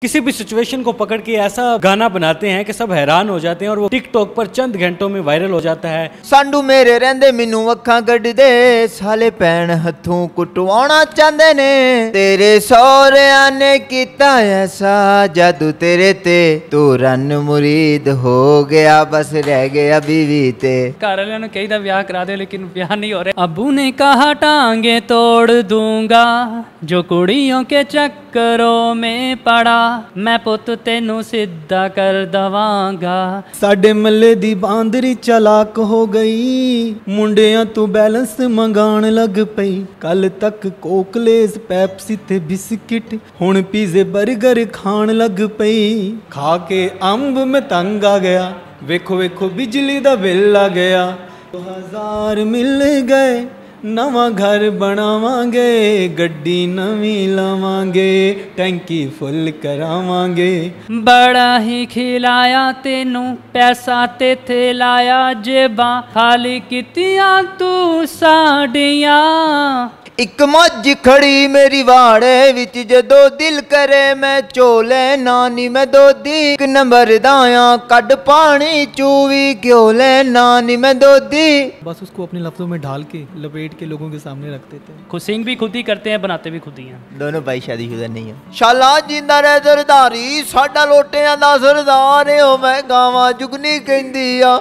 किसी भी सिचुएशन को पकड़ के ऐसा गाना बनाते हैं कि सब हैरान हो जाते हैं और वो टिकटॉक पर चंद घंटों में वायरल हो जाता है। सांडू मेरे रहंदे मैनू अखां कढ दे, साले भैन हथों कुटवाना चाहते ने। तेरे सौहरिया ने किता ऐसा जादू तेरे ते, तू रन मुरीद हो गया, बस रह गया बीवी ते। घर वाले ने कही था ब्याह करा दे, लेकिन ब्याह नहीं हो रहा। अबू ने कहा टांगे तोड़ दूंगा जो कुड़ियों के चक्करों में पड़ा, मैं पुत तेनू सीधा कर दवांगा। साडे मल्ले दी बांदरी चलाक हो गई, मुंडियां तू बैलेंस मंगाण लग पई। कल तक कोकलेस पैप्सी ते बिस्किट, हुण पीजे बर्गर खाण लग पई। खा के अंब में तंग आ गया, वेखो वेखो बिजली दा बिल आ गया। 2000 मिल गए, नवा घर बनावांगे, गड्डी नवी लावांगे, टैंकी फुल करावांगे। बड़ा ही खिलाया तेनू पैसा ते थे लाया, जेबां खाली कीतियां तू साडियां। एक मझ खड़ी मेरी वाड़े विच, जदों दिल करे मैं चोले नानी मैं दोधी। एक नंबर दाया कड पानी चूवी, क्यों ले नानी मैं दोधी। बस उसको अपने लफ्जों में ढाल के लपेट के लोगों के सामने रख देते हैं। खुद सिंग भी खुद ही करते हैं, बनाते भी खुद ही हैं। दोनों भाई शादीशुदा नहीं है। शाला जिंदा रह सरदारी, साडा लोटियां दा सरदार हो, मैं गावां जुगनी कहंदी आ।